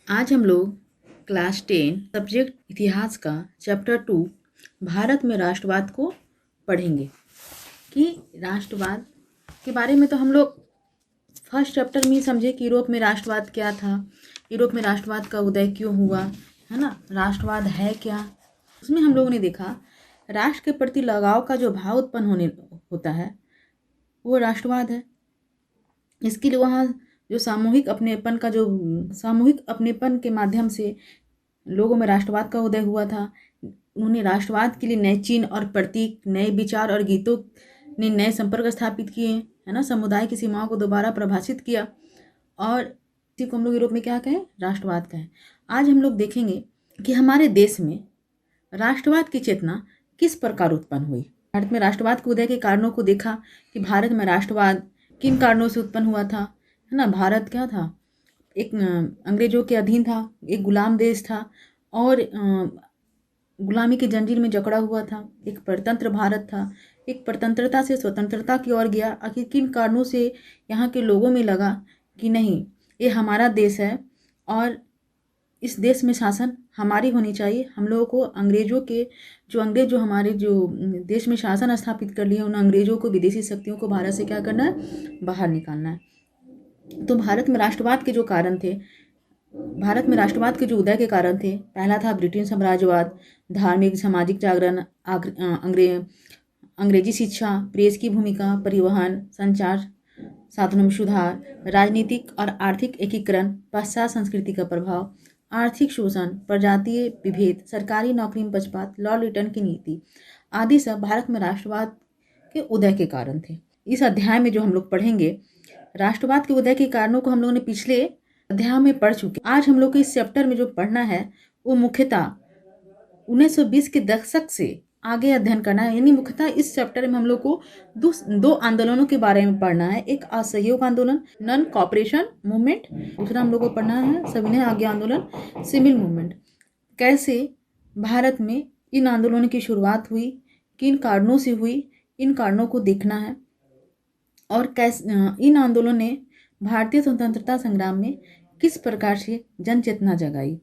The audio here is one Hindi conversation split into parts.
आज हम लोग क्लास 10 सब्जेक्ट इतिहास का चैप्टर 2 भारत में राष्ट्रवाद को पढ़ेंगे कि राष्ट्रवाद के बारे में तो हम लोग फर्स्ट चैप्टर में ही समझे कि यूरोप में राष्ट्रवाद क्या था, यूरोप में राष्ट्रवाद का उदय क्यों हुआ, है ना। राष्ट्रवाद है क्या, उसमें हम लोगों ने देखा राष्ट्र के प्रति लगाव का जो भाव उत्पन्न होता है वो राष्ट्रवाद है। इसके लिए वहाँ जो सामूहिक अपनेपन के माध्यम से लोगों में राष्ट्रवाद का उदय हुआ था। उन्होंने राष्ट्रवाद के लिए नए चिन्ह और प्रतीक, नए विचार और गीतों ने नए संपर्क स्थापित किए, है ना। समुदाय की सीमाओं को दोबारा परिभाषित किया और इसी को हम लोग यूरोप में क्या कहें, राष्ट्रवाद कहें। आज हम लोग देखेंगे कि हमारे देश में राष्ट्रवाद की चेतना किस प्रकार उत्पन्न हुई। भारत में राष्ट्रवाद के उदय के कारणों को देखा कि भारत में राष्ट्रवाद किन कारणों से उत्पन्न हुआ था, है ना। भारत क्या था, एक अंग्रेजों के अधीन था, एक गुलाम देश था और गुलामी की जंजीर में जकड़ा हुआ था। एक परतंत्र भारत था, एक परतंत्रता से स्वतंत्रता की ओर गया। आखिर किन कारणों से यहाँ के लोगों में लगा कि नहीं, ये हमारा देश है और इस देश में शासन हमारी होनी चाहिए। हम लोगों को अंग्रेज जो हमारे देश में शासन स्थापित कर लिए, उन अंग्रेजों को, विदेशी शक्तियों को भारत से क्या करना है, बाहर निकालना है। तो भारत में राष्ट्रवाद के जो कारण थे, भारत में राष्ट्रवाद के जो उदय के कारण थे, पहला था ब्रिटिश साम्राज्यवाद, धार्मिक सामाजिक जागरण, अंग्रेजी शिक्षा, प्रेस की भूमिका, परिवहन संचार साधनों में सुधार, राजनीतिक और आर्थिक एकीकरण, पाश्चात्य संस्कृति का प्रभाव, आर्थिक शोषण, प्रजातीय विभेद, सरकारी नौकरी में पक्षपात, लॉर्ड रिटर्न की नीति आदि सब भारत में राष्ट्रवाद के उदय के कारण थे। इस अध्याय में जो हम लोग पढ़ेंगे, राष्ट्रवाद के उदय के कारणों को हम लोगों ने पिछले अध्याय में पढ़ चुके। आज हम लोग को इस चैप्टर में जो पढ़ना है वो मुख्यतः 1920 के दशक से आगे अध्ययन करना है। यानी मुख्यतः इस चैप्टर में हम लोग को दो आंदोलनों के बारे में पढ़ना है। एक असहयोग आंदोलन, नॉन कॉपरेशन मूवमेंट, दूसरा हम लोग को पढ़ना है सविनय आज्ञा आंदोलन, सिविल मूवमेंट। कैसे भारत में इन आंदोलनों की शुरुआत हुई, किन कारणों से हुई, इन कारणों को देखना है और कैसे इन आंदोलनों ने भारतीय स्वतंत्रता संग्राम में किस प्रकार से जन चेतना जगाई।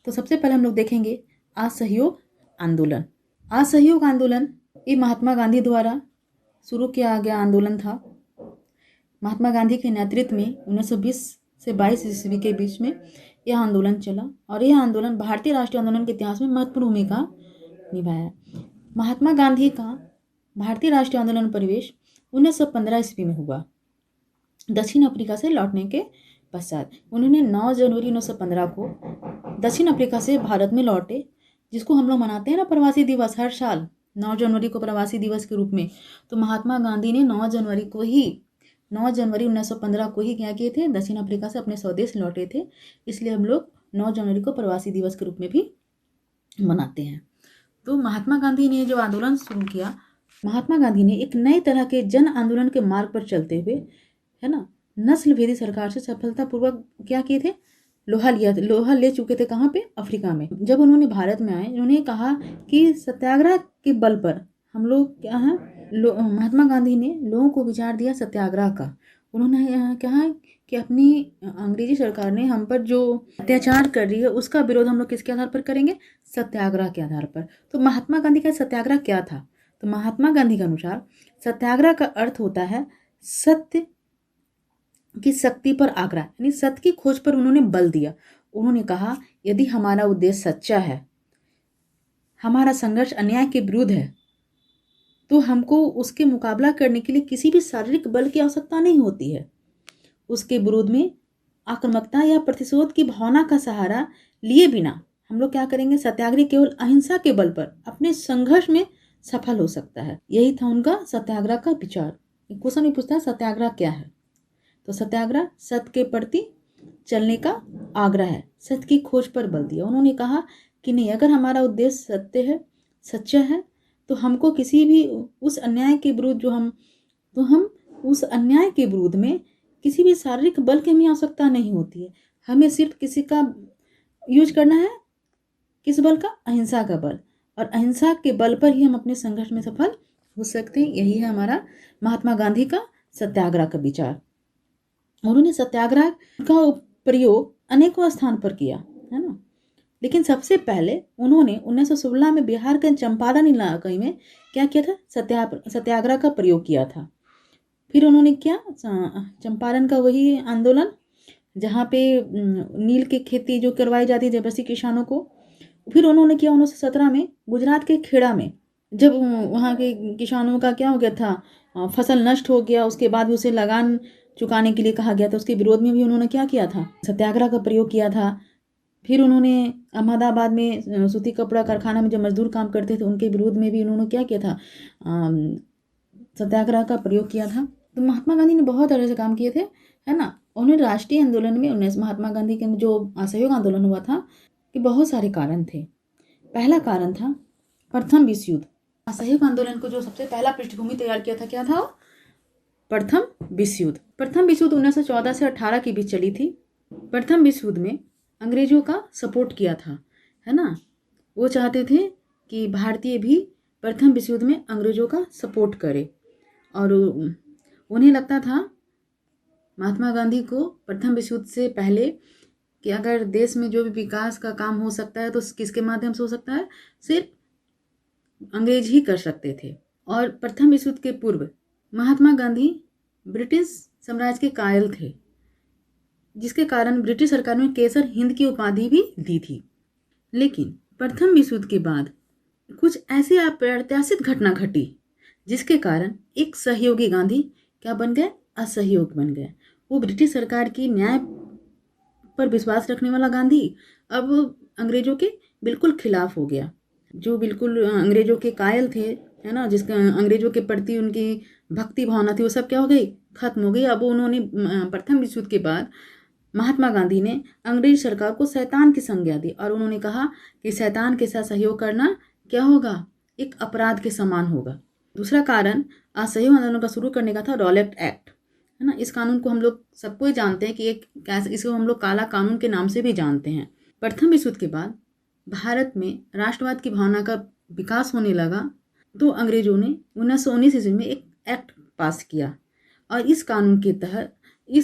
तो सबसे पहले हम लोग देखेंगे असहयोग आंदोलन। असहयोग आंदोलन ये महात्मा गांधी द्वारा शुरू किया गया आंदोलन था। महात्मा गांधी के नेतृत्व में 1920 से 22 ईस्वी के बीच में यह आंदोलन चला और यह आंदोलन भारतीय राष्ट्रीय आंदोलन के इतिहास में महत्वपूर्ण भूमिका निभाया। महात्मा गांधी का भारतीय राष्ट्रीय आंदोलन प्रवेश 1915 ईस्वी में हुआ। दक्षिण अफ्रीका से लौटने के पश्चात उन्होंने 9 जनवरी 1915 को दक्षिण अफ्रीका से भारत में लौटे, जिसको हम लोग मनाते हैं ना प्रवासी दिवस, हर साल 9 जनवरी को प्रवासी दिवस के रूप में। तो महात्मा गांधी ने 9 जनवरी 1915 को ही क्या किए थे, दक्षिण अफ्रीका से अपने स्वदेश लौटे थे। इसलिए हम लोग 9 जनवरी को प्रवासी दिवस के रूप में भी मनाते हैं। तो महात्मा गांधी ने जो आंदोलन शुरू किया, महात्मा गांधी ने एक नए तरह के जन आंदोलन के मार्ग पर चलते हुए, है ना, नस्ल भेदी सरकार से सफलतापूर्वक क्या किए थे, लोहा ले चुके थे। कहाँ पे, अफ्रीका में। जब उन्होंने भारत में आए, उन्होंने कहा कि सत्याग्रह के बल पर हम लोग क्या है, महात्मा गांधी ने लोगों को विचार दिया सत्याग्रह का। उन्होंने कहा कि अपनी अंग्रेजी सरकार ने हम पर जो अत्याचार कर रही है उसका विरोध हम लोग किसके आधार पर करेंगे, सत्याग्रह के आधार पर। तो महात्मा गांधी का सत्याग्रह क्या था, तो महात्मा गांधी के अनुसार सत्याग्रह का अर्थ होता है सत्य की शक्ति पर आग्रह, यानी सत्य की खोज पर उन्होंने बल दिया। उन्होंने कहा यदि हमारा उद्देश्य सच्चा है, हमारा संघर्ष अन्याय के विरुद्ध है, तो हमको उसके मुकाबला करने के लिए किसी भी शारीरिक बल की आवश्यकता नहीं होती है। उसके विरोध में आक्रामकता या प्रतिशोध की भावना का सहारा लिए बिना हम लोग क्या करेंगे, सत्याग्रह केवल अहिंसा के बल पर अपने संघर्ष में सफल हो सकता है। यही था उनका सत्याग्रह का विचार। क्वेश्चन भी पूछता है सत्याग्रह क्या है, तो सत्याग्रह सत्य के प्रति चलने का आग्रह है, सत्य की खोज पर बल दिया। उन्होंने कहा कि नहीं, अगर हमारा उद्देश्य सत्य है, सच्चा है, तो हमको किसी भी उस अन्याय के विरुद्ध हम उस अन्याय के विरुद्ध में किसी भी शारीरिक बल की हमें आवश्यकता नहीं होती है। हमें सिर्फ किसी का यूज करना है, किस बल का, अहिंसा का बल, और अहिंसा के बल पर ही हम अपने संघर्ष में सफल हो सकते हैं। यही है हमारा महात्मा गांधी का सत्याग्रह का विचार। उन्होंने सत्याग्रह का प्रयोग अनेकों स्थान पर किया, है ना। लेकिन सबसे पहले उन्होंने 1916 में बिहार के चंपारण इलाके में क्या किया था, सत्याग्रह का प्रयोग किया था। फिर उन्होंने क्या, चंपारण का वही आंदोलन जहाँ पे नील की खेती जो करवाई जाती है जबरदस्ती किसानों को। फिर उन्होंने किया 1917 में गुजरात के खेड़ा में, जब वहाँ के किसानों का क्या हो गया था, फसल नष्ट हो गया, उसके बाद उसे लगान चुकाने के लिए कहा गया था, उसके विरोध में भी उन्होंने क्या किया था, सत्याग्रह का प्रयोग किया था। फिर उन्होंने अहमदाबाद में सूती कपड़ा कारखाना में जो मजदूर काम करते थे उनके विरोध में भी उन्होंने क्या किया था, सत्याग्रह का प्रयोग किया था। तो महात्मा गांधी ने बहुत तरह से काम किए थे, है ना। उन्होंने राष्ट्रीय आंदोलन में महात्मा गांधी के जो असहयोग आंदोलन हुआ था कि बहुत सारे कारण थे। पहला कारण था प्रथम विश्व युद्ध। असहयोग आंदोलन को जो सबसे पहला पृष्ठभूमि तैयार किया था क्या था, प्रथम विश्व युद्ध। प्रथम विश्व युद्ध 1914 से 18 के बीच चली थी। प्रथम विश्व युद्ध में अंग्रेजों का सपोर्ट किया था, है ना। वो चाहते थे कि भारतीय भी प्रथम विश्व युद्ध में अंग्रेजों का सपोर्ट करे, और उन्हें लगता था, महात्मा गांधी को, प्रथम विश्व युद्ध से पहले कि अगर देश में जो भी विकास का काम हो सकता है तो किसके माध्यम से हो सकता है, सिर्फ अंग्रेज ही कर सकते थे। और प्रथम विश्व युद्ध के पूर्व महात्मा गांधी ब्रिटिश साम्राज्य के कायल थे, जिसके कारण ब्रिटिश सरकार ने केसर हिंद की उपाधि भी दी थी। लेकिन प्रथम विश्व युद्ध के बाद कुछ ऐसी अप्रत्याशित घटना घटी जिसके कारण एक सहयोगी गांधी क्या बन गए, असहयोग बन गए। वो ब्रिटिश सरकार की न्याय पर विश्वास रखने वाला गांधी अब अंग्रेजों के बिल्कुल खिलाफ हो गया। जो बिल्कुल अंग्रेजों के कायल थे, है ना, जिसका अंग्रेजों के प्रति उनकी भक्ति भावना थी, वो सब क्या हो गई, खत्म हो गई। अब उन्होंने प्रथम विश्व युद्ध के बाद महात्मा गांधी ने अंग्रेज सरकार को शैतान की संज्ञा दी और उन्होंने कहा कि शैतान के साथ सहयोग करना क्या होगा, एक अपराध के समान होगा। दूसरा कारण असहयोग आंदोलन का शुरू करने का था रॉलेट एक्ट, है ना। इस कानून को हम लोग सबको ही जानते हैं कि इसको हम लोग काला कानून के नाम से भी जानते हैं। प्रथम विश्व युद्ध के बाद भारत में राष्ट्रवाद की भावना का विकास होने लगा, तो अंग्रेजों ने 1919 ईस्वी में एक एक्ट पास किया और इस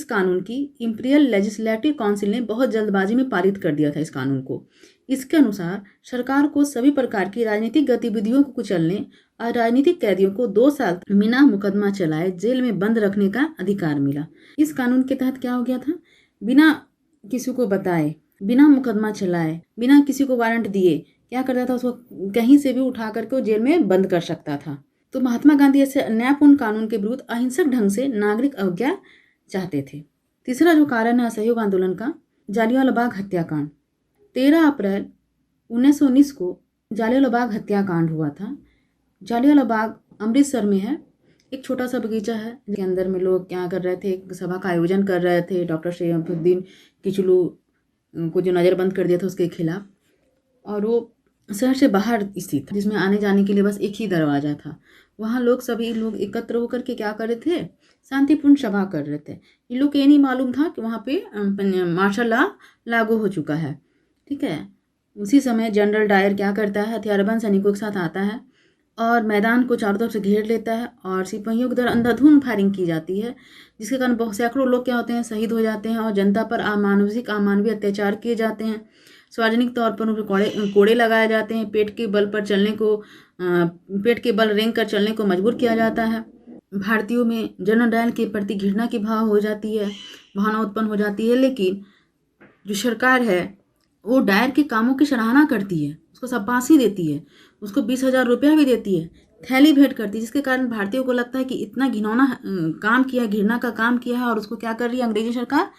कानून की इंपीरियल लेजिस्लेटिव काउंसिल ने बहुत जल्दबाजी में पारित कर दिया था इस कानून को। इसके अनुसार सरकार को सभी प्रकार की राजनीतिक गतिविधियों को कुचलने और राजनीतिक कैदियों को 2 साल बिना मुकदमा चलाए जेल में बंद रखने का अधिकार मिला। इस कानून के तहत क्या हो गया था, बिना किसी को बताए, बिना मुकदमा चलाए, बिना किसी को वारंट दिए क्या करता था, उसको कहीं से भी उठा करके जेल में बंद कर सकता था। तो महात्मा गांधी ऐसे अन्यायपूर्ण कानून के विरुद्ध अहिंसक ढंग से नागरिक अवज्ञा चाहते थे। तीसरा जो कारण है असहयोग आंदोलन का, जालियांवाला बाग हत्याकांड। 13 अप्रैल 1919 को जालियांवाला बाग हत्याकांड हुआ था। जालियांवाला बाग अमृतसर में है, एक छोटा सा बगीचा है जिसके अंदर में लोग क्या कर रहे थे, एक सभा का आयोजन कर रहे थे डॉक्टर शरीफुद्दीन किचलू को जो नज़रबंद कर दिया था उसके खिलाफ, और वो शहर से बाहर स्थित था जिसमें आने जाने के लिए बस एक ही दरवाज़ा था। वहाँ सभी लोग एकत्र होकर के क्या कर रहे थे, शांतिपूर्ण सभा कर रहे थे। ये लोग को ये नहीं मालूम था कि वहाँ पे मार्शल लॉ लागू हो चुका है, ठीक है। उसी समय जनरल डायर क्या करता है, हथियारबंद सैनिकों के साथ आता है और मैदान को चारों तरफ से घेर लेता है और सिपाहियों की तरह अंधाधुंध फायरिंग की जाती है, जिसके कारण बहुत सैकड़ों लोग क्या होते हैं, शहीद हो जाते हैं और जनता पर अमानवीय अत्याचार किए जाते हैं। सार्वजनिक तौर पर उन पर कोड़े लगाए जाते हैं, पेट के बल रेंग कर चलने को मजबूर किया जाता है। भारतीयों में जनरल डायर के प्रति घृणा की भावना उत्पन्न हो जाती है। लेकिन जो सरकार है वो डायर के कामों की सराहना करती है, उसको शाबाशी देती है, उसको 20,000 रुपया भी देती है, थैली भेंट करती है, जिसके कारण भारतीयों को लगता है कि इतना घिनौना काम किया, घृणा का काम किया है और उसको क्या कर रही है, अंग्रेजी सरकार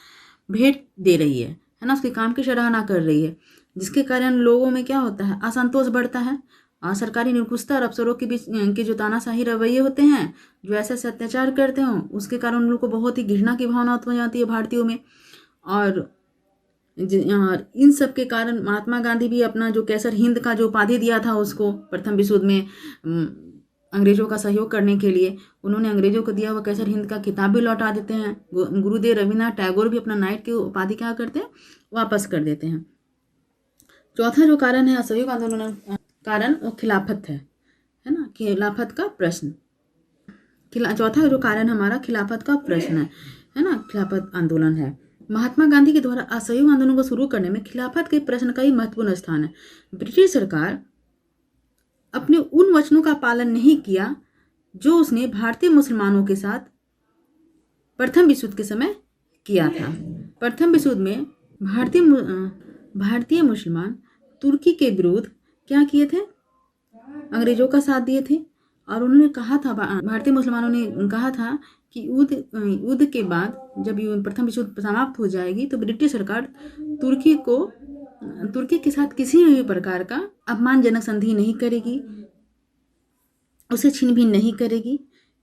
भेंट दे रही है ना, उसके काम की सराहना कर रही है, जिसके कारण लोगों में क्या होता है, असंतोष बढ़ता है और सरकारी निरंकुशता और अफसरों के बीच के जो तानाशाही रवैये होते हैं, जो ऐसे अत्याचार करते हो, उसके कारण उन लोग को बहुत ही घृणा की भावना उत्पन्न हो जाती है भारतीयों में। और इन सब के कारण महात्मा गांधी भी अपना जो केसर हिंद का जो उपाधि दिया था उसको प्रथम विश्व युद्ध में अंग्रेजों का सहयोग करने के लिए, उन्होंने अंग्रेजों को दिया हुआ केसर हिंद का खिताब भी लौटा देते हैं। गुरुदेव रविन्द्रनाथ टैगोर भी अपना नाइट की उपाधि क्या करते हैं, वापस कर देते हैं। चौथा जो कारण है असहयोग आंदोलन कारण वो खिलाफत है ना, खिलाफत का प्रश्न। चौथा जो कारण हमारा खिलाफत का प्रश्न है ना, खिलाफत आंदोलन है। महात्मा गांधी के द्वारा असहयोग आंदोलन को शुरू करने में खिलाफत के प्रश्न का ही महत्वपूर्ण स्थान है। ब्रिटिश सरकार अपने उन वचनों का पालन नहीं किया जो उसने भारतीय मुसलमानों के साथ प्रथम विश्व युद्ध के समय किया था। प्रथम विश्व युद्ध में भारतीय मुसलमान तुर्की के विरुद्ध क्या किए थे? अंग्रेजों का साथ दिए थे। और उन्होंने कहा था, भारतीय मुसलमानों ने कहा था कि युद्ध के बाद जब प्रथम विश्व युद्ध समाप्त हो जाएगी तो ब्रिटिश सरकार तुर्की के साथ किसी भी प्रकार का अपमानजनक संधि नहीं करेगी, उसे छीन-बीन नहीं करेगी,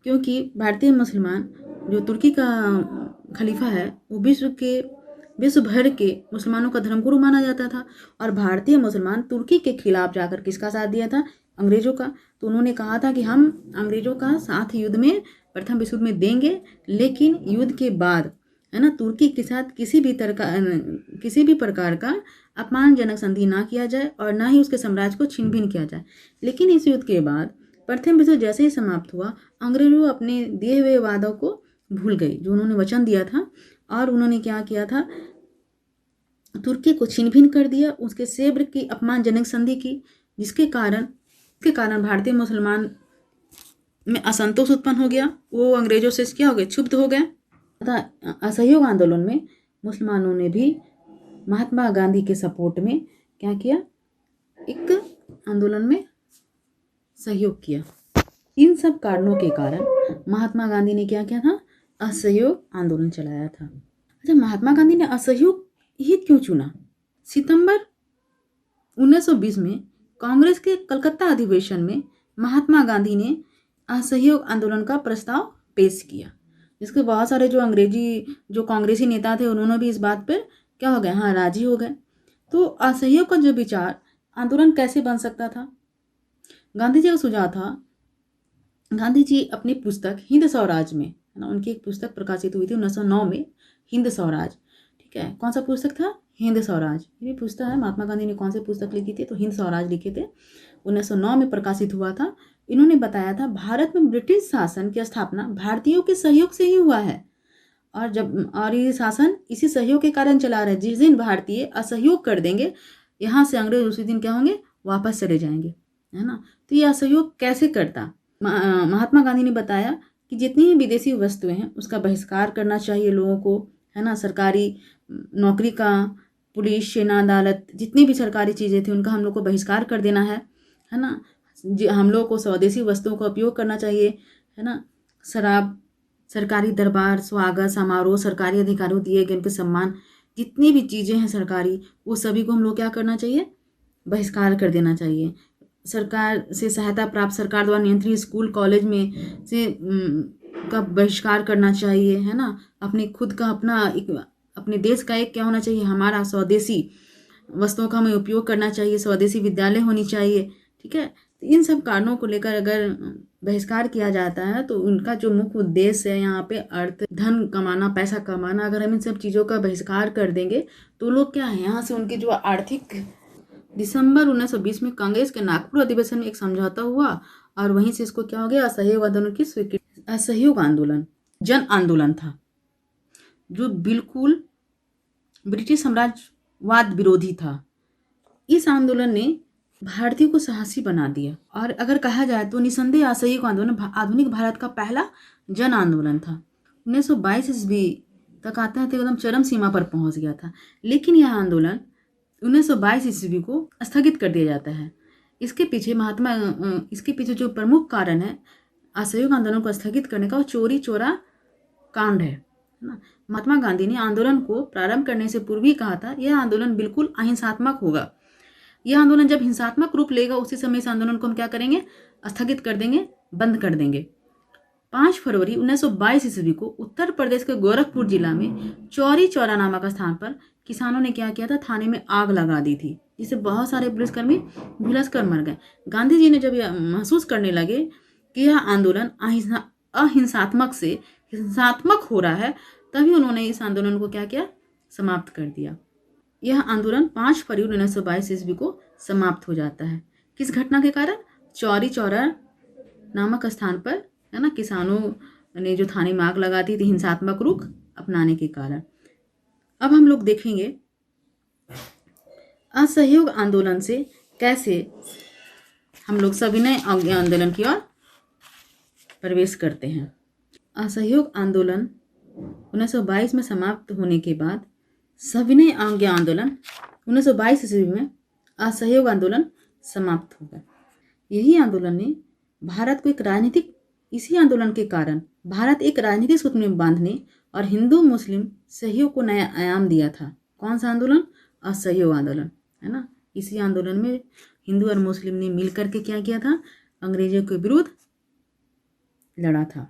क्योंकि भारतीय मुसलमान जो तुर्की का खलीफा है वो विश्व भर के मुसलमानों का धर्मगुरु माना जाता था। और भारतीय मुसलमान तुर्की के खिलाफ जाकर किसका साथ दिया था? अंग्रेजों का। तो उन्होंने कहा था कि हम अंग्रेजों का साथ युद्ध में, प्रथम विश्व युद्ध में देंगे, लेकिन युद्ध के बाद, है ना, तुर्की के साथ किसी भी प्रकार का अपमानजनक संधि ना किया जाए और ना ही उसके साम्राज्य को छीन बीन किया जाए। लेकिन इस युद्ध के बाद प्रथम विश्व जैसे ही समाप्त हुआ, अंग्रेजों अपने दिए हुए वादों को भूल गई जो उन्होंने वचन दिया था, और उन्होंने क्या किया था? तुर्की को छीन भिन कर दिया, उसके सेब्र की अपमानजनक संधि की, जिसके कारण भारतीय मुसलमान में असंतोष उत्पन्न हो गया। वो अंग्रेजों से क्या हो गए? क्षुब्ध हो गए। तथा असहयोग आंदोलन में मुसलमानों ने भी महात्मा गांधी के सपोर्ट में क्या किया? एक आंदोलन में सहयोग किया। इन सब कारणों के कारण महात्मा गांधी ने क्या किया था? असहयोग आंदोलन चलाया था। अच्छा, महात्मा गांधी ने असहयोग ही क्यों चुना? सितंबर 1920 में कांग्रेस के कलकत्ता अधिवेशन में महात्मा गांधी ने असहयोग आंदोलन का प्रस्ताव पेश किया, जिसके बहुत सारे जो कांग्रेसी नेता थे उन्होंने भी इस बात पर क्या हो गए? हाँ, राजी हो गए। तो असहयोग का जो विचार आंदोलन कैसे बन सकता था? गांधी जी का सुझाव था, गांधी जी अपनी पुस्तक हिंद स्वराज में, है ना, उनकी एक पुस्तक प्रकाशित हुई थी 1909 में, हिंद स्वराज। ठीक है, कौन सा पुस्तक था? हिंद स्वराज। ये पुस्तक है, महात्मा गांधी ने कौन सी पुस्तक लिखी थी? तो हिंद स्वराज लिखे थे, 1909 में प्रकाशित हुआ था। इन्होंने बताया था भारत में ब्रिटिश शासन की स्थापना भारतीयों के सहयोग से ही हुआ है, और ये शासन इसी सहयोग के कारण चला रहे। जिस दिन भारतीय असहयोग कर देंगे, यहाँ से अंग्रेज उसी दिन क्या होंगे? वापस चले जाएंगे, है ना। तो ये असहयोग कैसे करता? महात्मा गांधी ने बताया कि जितनी भी विदेशी वस्तुएं हैं उसका बहिष्कार करना चाहिए लोगों को, है ना। सरकारी नौकरी का, पुलिस, सेना, अदालत, जितनी भी सरकारी चीज़ें थी उनका हम लोग को बहिष्कार कर देना है ना। हम लोग को स्वदेशी वस्तुओं का उपयोग करना चाहिए, है ना। शराब, सरकारी दरबार, स्वागत समारोह, सरकारी अधिकारियों दिए गए उनके सम्मान, जितनी भी चीज़ें हैं सरकारी, वो सभी को हम लोग क्या करना चाहिए? बहिष्कार कर देना चाहिए। सरकार से सहायता प्राप्त, सरकार द्वारा नियंत्रित स्कूल कॉलेज में से का बहिष्कार करना चाहिए, है ना। अपने खुद का अपने देश का एक क्या होना चाहिए? हमारा स्वदेशी वस्तुओं का हमें उपयोग करना चाहिए, स्वदेशी विद्यालय होनी चाहिए। ठीक है, तो इन सब कारणों को लेकर अगर बहिष्कार किया जाता है तो उनका जो मुख्य उद्देश्य है यहाँ पे अर्थ, धन कमाना, पैसा कमाना, अगर हम इन सब चीज़ों का बहिष्कार कर देंगे तो लोग क्या है, यहाँ से उनकी जो आर्थिक। दिसंबर 1920 में कांग्रेस के नागपुर अधिवेशन में एक समझौता हुआ और वहीं से इसको क्या हो गया? असहयोग आंदोलन की स्वीकृति। असहयोग आंदोलन जन आंदोलन था जो बिल्कुल ब्रिटिश साम्राज्यवाद विरोधी था। इस आंदोलन ने भारतीयों को साहसी बना दिया, और अगर कहा जाए तो निसंदेह असहयोग आंदोलन आधुनिक भारत का पहला जन आंदोलन था। 1922 ईस्वी तक आते हैं तो एकदम चरम सीमा पर पहुंच गया था, लेकिन यह आंदोलन 1922 ईस्वी को स्थगित कर दिया जाता है। इसके पीछे जो प्रमुख कारण है असहयोग आंदोलन को स्थगित करने का, वो चोरी चोरा कांड है ना। महात्मा गांधी ने आंदोलन को प्रारंभ करने से पूर्व ही कहा था, यह आंदोलन बिल्कुल अहिंसात्मक होगा। यह आंदोलन जब हिंसात्मक रूप लेगा उसी समय इस आंदोलन को हम क्या करेंगे? स्थगित कर देंगे, बंद कर देंगे। 5 फरवरी 1922 ईस्वी को उत्तर प्रदेश के गोरखपुर जिला में चौरी चौरा नामक स्थान पर किसानों ने क्या किया था? थाने में आग लगा दी थी, जिससे बहुत सारे पुलिसकर्मी झुलस कर मर गए। गांधी जी ने जब यह महसूस करने लगे कि यह आंदोलन अहिंसात्मक से हिंसात्मक हो रहा है, तभी उन्होंने इस आंदोलन को क्या किया? समाप्त कर दिया। यह आंदोलन 5 फरवरी 1922 ईस्वी को समाप्त हो जाता है। किस घटना के कारण? चौरी चौरा नामक स्थान पर, है ना, किसानों ने जो थाने में आग लगा दी थी हिंसात्मक रुख अपनाने के कारण। अब हम लोग देखेंगे असहयोग आंदोलन से कैसे हम लोग सविनय आंदोलन की ओर प्रवेश करते हैं। असहयोग आंदोलन 1922 में समाप्त होने के बाद सविनय आंदोलन 1922 ईस्वी में असहयोग आंदोलन समाप्त हो गया। यही आंदोलन ने भारत को इसी आंदोलन के कारण भारत एक राजनीतिक सूत्र में बांधने और हिंदू मुस्लिम सहयोग को नया आयाम दिया था। कौन सा आंदोलन? असहयोग आंदोलन, है ना। इसी आंदोलन में हिंदू और मुस्लिम ने मिलकर के क्या किया था? अंग्रेजों के विरुद्ध लड़ा था।